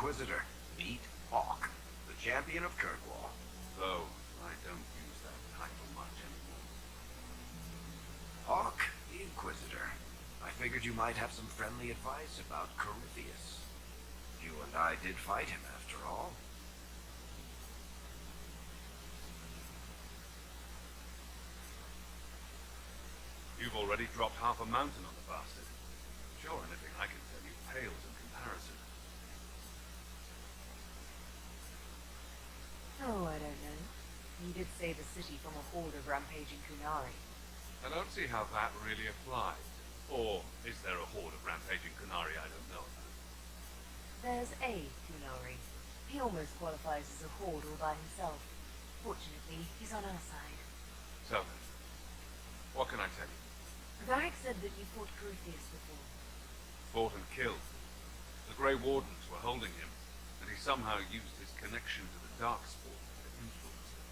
Inquisitor. Meet Hawk, the champion of Kirkwall. Though, I don't use that title much anymore. Hawk, the Inquisitor. I figured you might have some friendly advice about Corypheus. You and I did fight him, after all. You've already dropped half a mountain on the bastard. Sure, anything I can tell you pales in comparison. Oh, I don't know. You did save the city from a horde of rampaging Kunari. I don't see how that really applies. Or is there a horde of rampaging Kunari I don't know about? There's a Kunari. He almost qualifies as a horde all by himself. Fortunately, he's on our side. So then, what can I tell you? Varric said that you fought Corypheus before. Fought and killed. The Grey Wardens were holding him, and he somehow used his connection to the Darkspawn to influence them.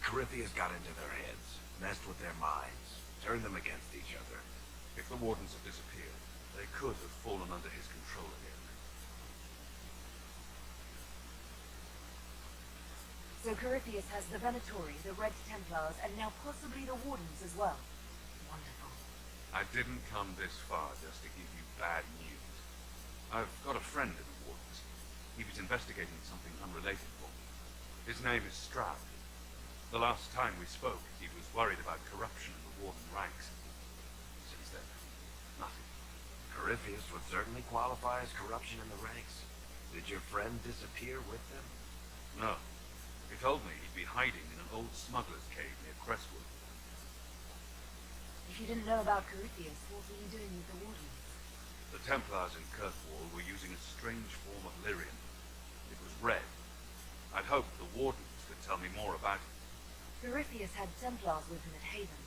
Corypheus got into their heads, messed with their minds, turned them against each other. If the Wardens had disappeared, they could have fallen under his control again. So Corypheus has the Venatori, the Red Templars, and now possibly the Wardens as well. Wonderful. I didn't come this far just to give you bad news. I've got a friend in the Wardens. He was investigating something unrelated for me. His name is Stroud. The last time we spoke, he was worried about corruption in the Warden ranks. Since then, nothing. Corypheus would certainly qualify as corruption in the ranks. Did your friend disappear with them? No. He told me he'd be hiding in an old smuggler's cave near Crestwood. If you didn't know about Corypheus, what were you doing with the Wardens? The Templars in Kirkwall were using a strange form of lyrium. It was red. I'd hoped the Wardens could tell me more about it. Corypheus had Templars with him at Haven.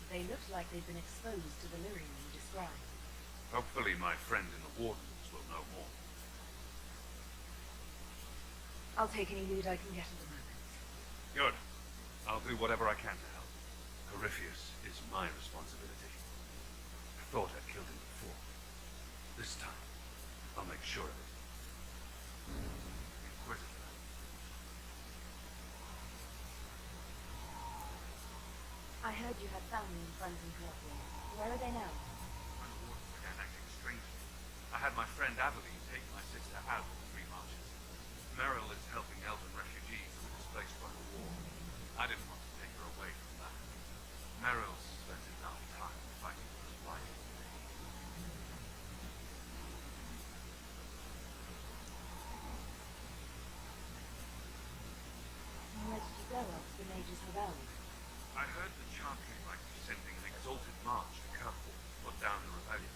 They looked like they'd been exposed to the lyrium you described. Hopefully my friend in the Wardens will know more. I'll take any lead I can get at the moment. Good. I'll do whatever I can to help. Corypheus is my responsibility. I thought I'd killed him before. This time, I'll make sure of it. Inquisitor. I heard you had family and friends in Kirkwall. Where are they now? When the Wardens began acting strangely, I had my friend Aveline take my sister out for 3 marches. Merrill is helping elven refugees who were displaced by the war. I didn't want to take her away from that. Merrill's spent enough time fighting for his wife. Where did you go after the mages rebelled? I heard the Chantry might be sending an exalted march to Kirkwall to put down the rebellion.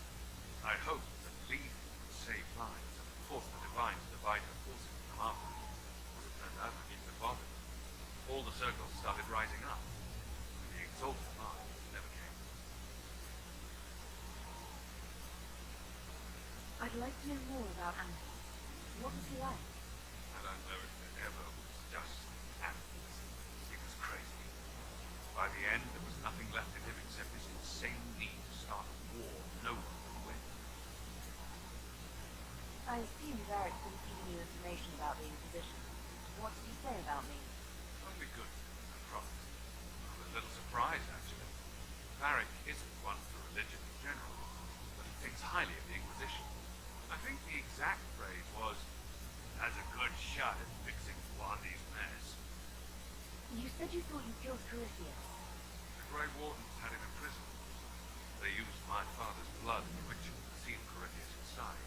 I hoped that leaving would save lives and force the Divine to divide her forces from them afterwards. As it turned out, I didn't even bother. All the circles started rising up, and the exalted march never came. I'd like to know more about Aunque. What was he like? I don't know if there ever was just animals. He was crazy. By the end, there was nothing left in him except this insane need to start a war no one could win. I assume Varric's been feeding you information about the Inquisition. What did he say about me? Only good, I promise. I'm a little surprised, actually. Varric isn't one for religion in general, but he thinks highly of the Inquisition. I think the exact phrase was, "has a good shot at fixing Wandy's mess." You said you thought you killed Corypheus. The Grey Wardens had him imprisoned. They used my father's blood in the ritual to seal Corypheus inside.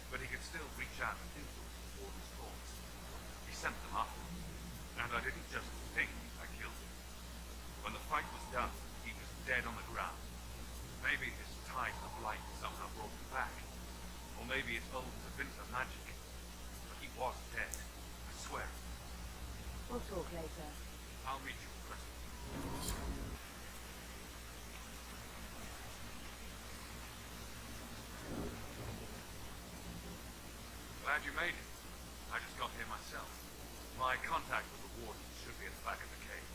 But he could still reach out and influence the Warden's thoughts. He sent them afterwards, and I didn't just think I killed him. When the fight was done, he was dead on the ground. Maybe his tie to the blight somehow brought him back. Or maybe it's old Tevinter magic. But he was dead. I swear. We'll talk later. I'll meet you at Crestwood. Glad you made it. I just got here myself. My contact with the Wardens should be at the back of the cave.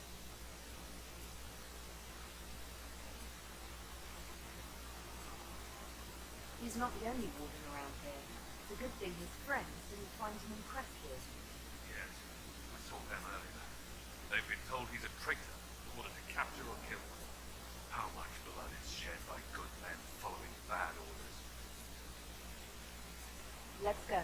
He's not the only Warden around here. It's a good thing his friends didn't find him impressive. Yes, I saw them earlier. They've been told he's a traitor in order to capture or kill them. How much blood is shed by good men following bad orders? Let's go.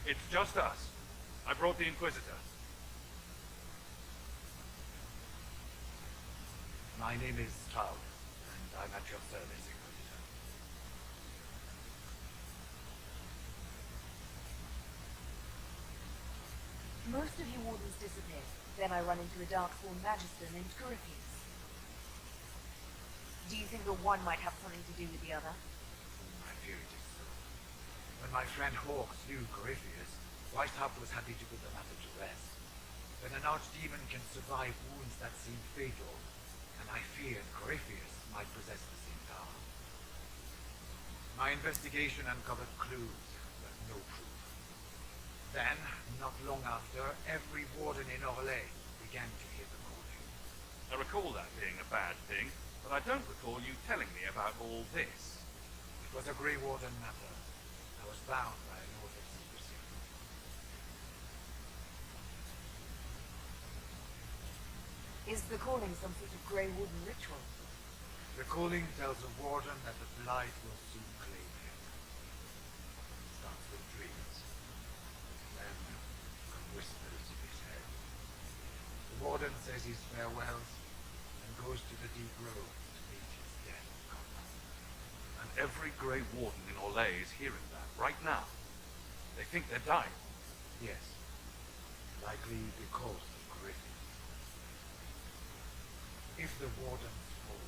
It's just us. I brought the Inquisitor. My name is Tal, and I'm at your service, Inquisitor. Most of you wardens disappear. Then I run into a darkspawn magister named Corypheus. Do you think the one might have something to do with the other? I fear it is so. When my friend Hawks knew Corypheus, Whitehart was happy to put the matter to rest. When an archdemon can survive wounds that seem fatal, and I feared Corypheus might possess the same power. My investigation uncovered clues, but no proof. Then, not long after, every warden in Orlais began to hear the calling. I recall that being a bad thing, but I don't recall you telling me about all this. It was a Grey Warden matter. I was bound by an oath of secrecy. Is the calling some sort of Grey Warden ritual? The calling tells a warden that the Blight will soon claim him. It starts with dreams. Then come whispers in his head. The warden says his farewells and goes to the deep road to meet his death coming. And every Grey Warden in Orlais is hearing that right now. They think they're dying. Yes. Likely because of Corypheus. If the wardens fall,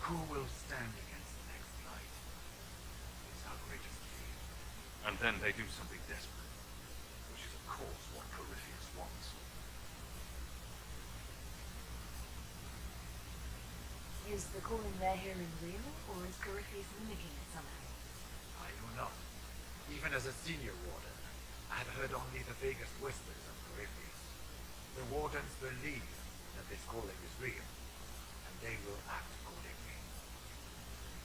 who will stand against the next Blight? It's our greatest fear. And then they do something desperate, which is of course what Corypheus wants. Is the calling they're hearing real, or is Corypheus mimicking it somehow? I know not. Even as a senior warden, I had heard only the vaguest whispers of Corypheus. The wardens believe that this calling is real, and they will act accordingly.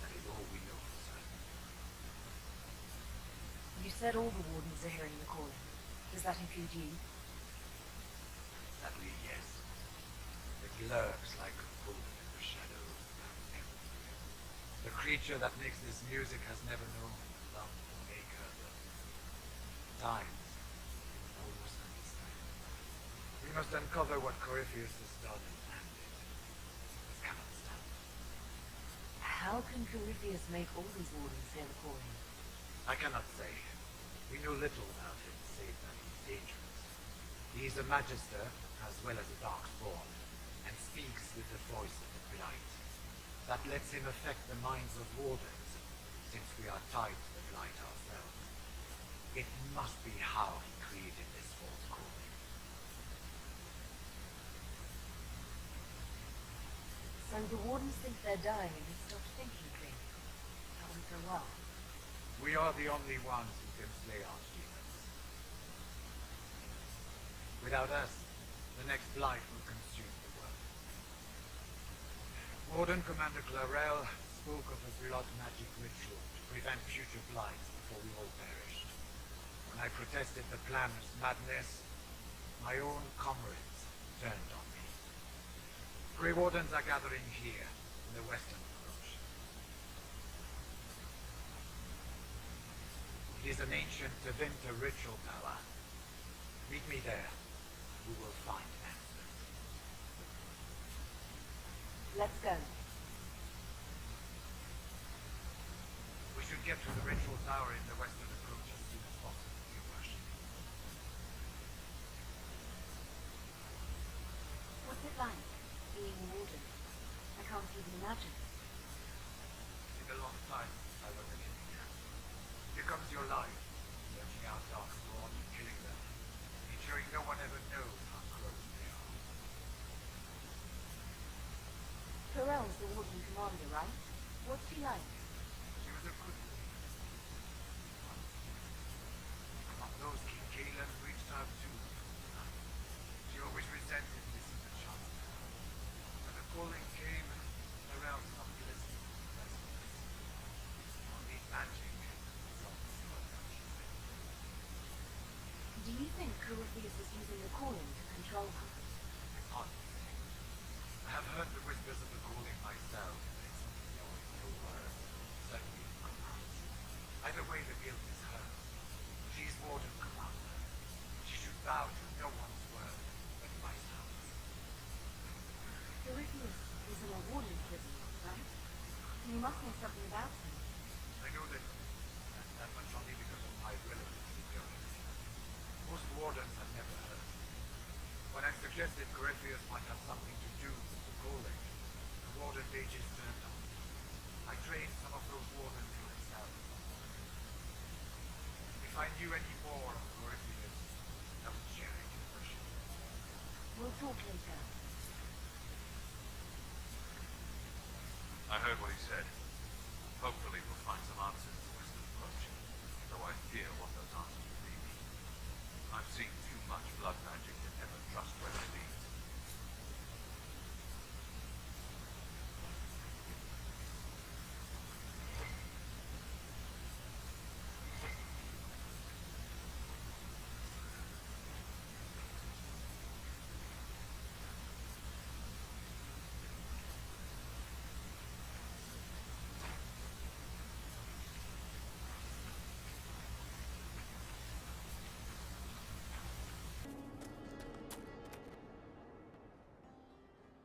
That is all we know for certain. You said all the wardens are hearing the calling. Does that include you? Sadly, yes. It lurks like a wolf in the shadows. The creature that makes this music has never known love or maker, but at times almost understand. We must uncover what Corypheus has done and end it. This cannot stand. How can Corypheus make all these wardens hear the calling? I cannot say. We know little about him, save that he's dangerous. He is a magister, as well as a darkspawn, and speaks with the voice of the Blight. That lets him affect the minds of wardens, since we are tied to the Blight ourselves. It must be how he created this false calling. So the wardens think they're dying and have stopped thinking clearly. That won't go well. We are the only ones who can slay archdemons. Without us, the next Blight will consume the world. Warden Commander Clarel spoke of a blood magic ritual to prevent future blights before we all perished. When I protested the plan as madness, my own comrades turned on me. Grey Wardens are gathering here, in the western approach. is an ancient Tevinter ritual tower. Meet me there. We will find answers. Let's go. We should get to the ritual tower in the western approach as soon as possible, Your Worship. What's it like, being an Warden? I can't even imagine. It's been a long time since I was a kid. Here comes your life, searching out Darkspawn, killing them, ensuring no one ever knows how close they are. Corell's the Warden Commander, right? What's she like? She was a good lady. Among those King Caleb reached out to. She always resented missing the chance. When the calling came, around some listened to lessons. Only magic solved the problem, she said. Do you think Corypheus is using the calling to control her? It's hard to say. I have heard the whispers of the calling myself, but it's always no word. Certainly no commands. Either way, the guilt is hers. She's Warden Commander. She should bow to no one's word but myself. Corypheus is in a Warden prison, right? You must know something about him. I know that much only because of my relatives in Galaxy. Most Wardens have never heard. When I suggested Corypheus might have something to do with the calling, the Warden mages turned on me. I trained some of those Wardens myself. If I knew any more of Corypheus, I would share it, Your Worship. We'll talk later. I heard what he said. Hopefully we'll find some answers to Western approach, though I fear what those answers will be. I've seen too much blood magic to ever trust where it leads.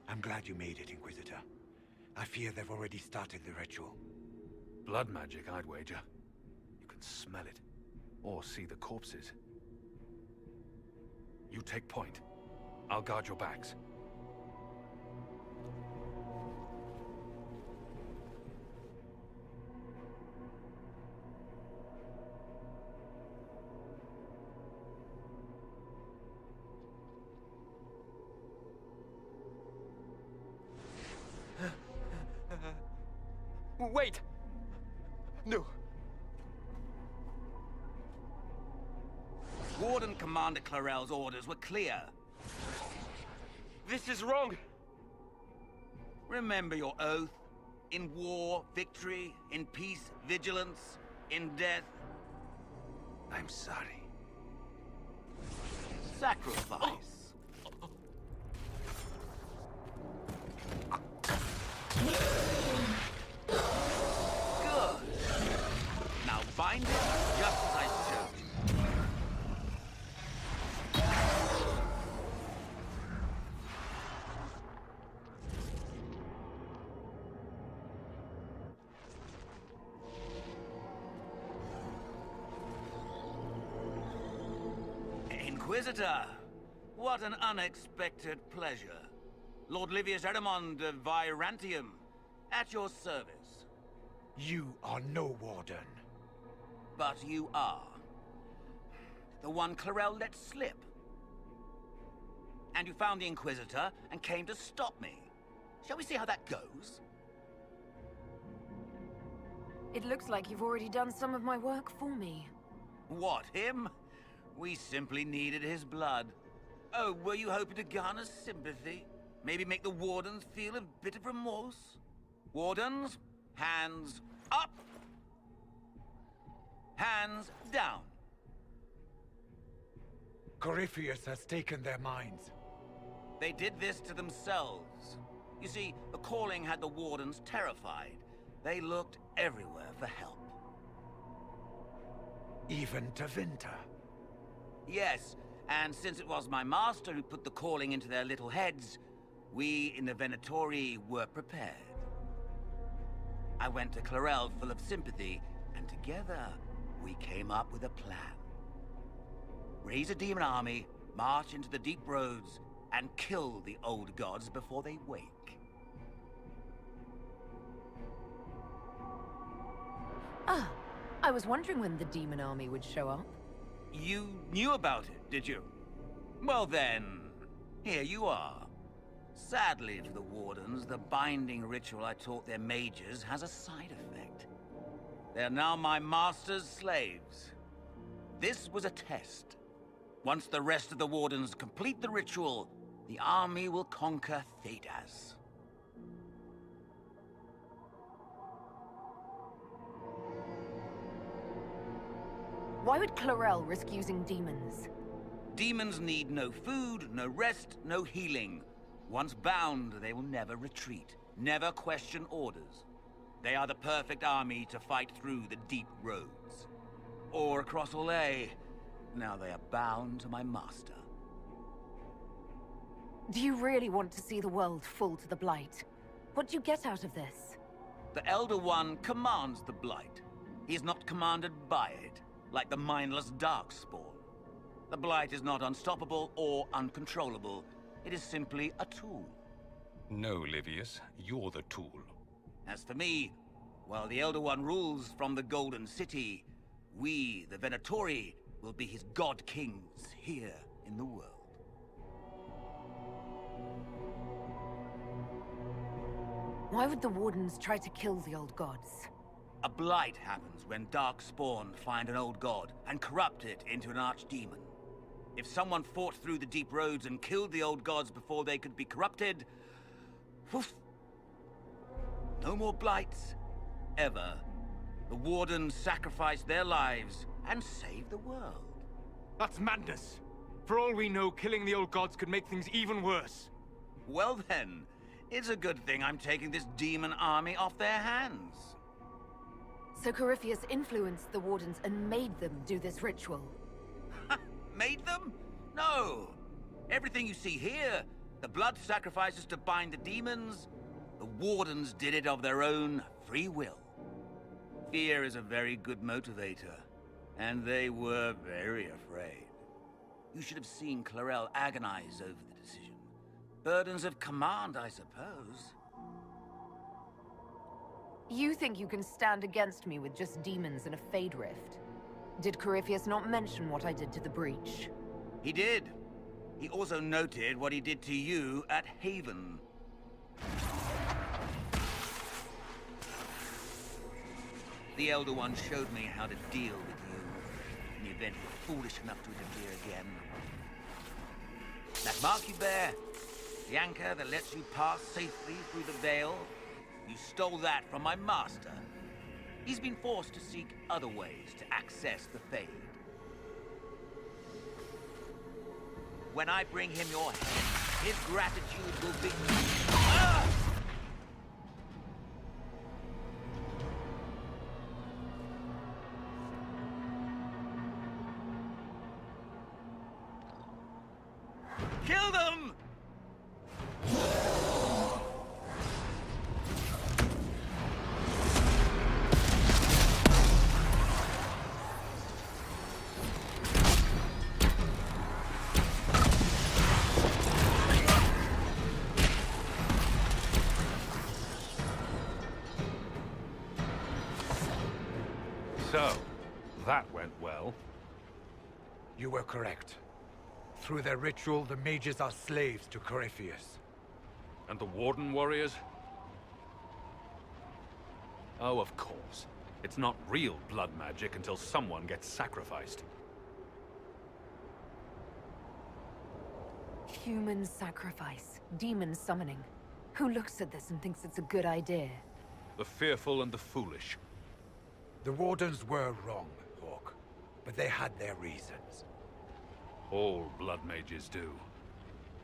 I'm glad you made it, Inquisitor. I fear they've already started the ritual. Blood magic, I'd wager. You can smell it. Or see the corpses. You take point. I'll guard your backs. Wait! No. Warden Commander Clarel's orders were clear. This is wrong! Remember your oath. In war, victory. In peace, vigilance. In death, I'm sorry. sacrifice. Good. Now bind it just as I showed you. Inquisitor, what an unexpected pleasure. Lord Livius Erimond of Virantium, at your service. You are no Warden. But you are. The one Clarel let slip. And you found the Inquisitor and came to stop me. Shall we see how that goes? It looks like you've already done some of my work for me. What, him? We simply needed his blood. Oh, were you hoping to garner sympathy? Maybe make the Wardens feel a bit of remorse? Wardens, hands up! Hands down. Corypheus has taken their minds. They did this to themselves. You see, the calling had the Wardens terrified. They looked everywhere for help. Even to Vinter. Yes, and since it was my master who put the calling into their little heads, we in the Venatori were prepared. I went to Clarel full of sympathy, and together we came up with a plan. Raise a demon army, march into the deep roads, and kill the old gods before they wake. Ah, I was wondering when the demon army would show up. You knew about it, did you? Well then, here you are. Sadly for the Wardens, the binding ritual I taught their mages has a side effect. They are now my master's slaves. This was a test. Once the rest of the Wardens complete the ritual, the army will conquer Thedas. Why would Clarel risk using demons? Demons need no food, no rest, no healing. Once bound, they will never retreat, never question orders. They are the perfect army to fight through the deep roads. Or across Olay. Now they are bound to my master. Do you really want to see the world fall to the Blight? What do you get out of this? The Elder One commands the Blight. He is not commanded by it, like the mindless Darkspawn. The Blight is not unstoppable or uncontrollable. It is simply a tool. No, Livius, you're the tool. As for me, while the Elder One rules from the Golden City, we, the Venatori, will be his god kings here in the world. Why would the Wardens try to kill the old gods? A blight happens when Darkspawn find an old god and corrupt it into an archdemon. If someone fought through the deep roads and killed the old gods before they could be corrupted, woof, no more blights, ever. The Wardens sacrificed their lives and saved the world. That's madness. For all we know, killing the old gods could make things even worse. Well then, it's a good thing I'm taking this demon army off their hands. So Corypheus influenced the Wardens and made them do this ritual. Made them? No. Everything you see here, the blood sacrifices to bind the demons, the Wardens did it of their own free will. Fear is a very good motivator, and they were very afraid. You should have seen Clarel agonize over the decision. Burdens of command, I suppose. You think you can stand against me with just demons and a Fade Rift? Did Corypheus not mention what I did to the Breach? He did. He also noted what he did to you at Haven. The Elder One showed me how to deal with you in the event you're foolish enough to interfere again. That mark you bear, the anchor that lets you pass safely through the veil, you stole that from my master. He's been forced to seek other ways to access the Fade. When I bring him your head, his gratitude will be... Ah! Kill them! So, that went well. You were correct. Through their ritual, the mages are slaves to Corypheus. And the Warden warriors? Oh, of course. It's not real blood magic until someone gets sacrificed. Human sacrifice, demon summoning. Who looks at this and thinks it's a good idea? The fearful and the foolish. The Wardens were wrong, Hawk, but they had their reasons. All blood mages do.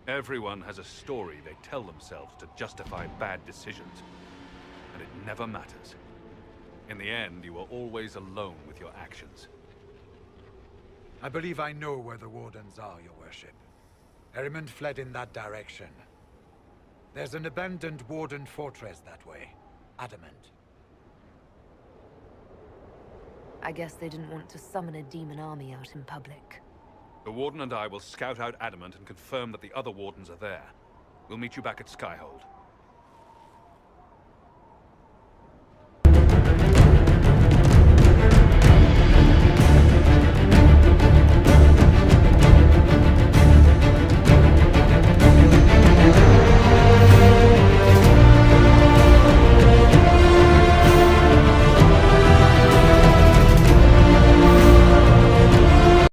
Everyone has a story they tell themselves to justify bad decisions. And it never matters. In the end, you are always alone with your actions. I believe I know where the Wardens are, your worship. Erimund fled in that direction. There's an abandoned Warden fortress that way. Adamant. I guess they didn't want to summon a demon army out in public. The Warden and I will scout out Adamant and confirm that the other Wardens are there. We'll meet you back at Skyhold.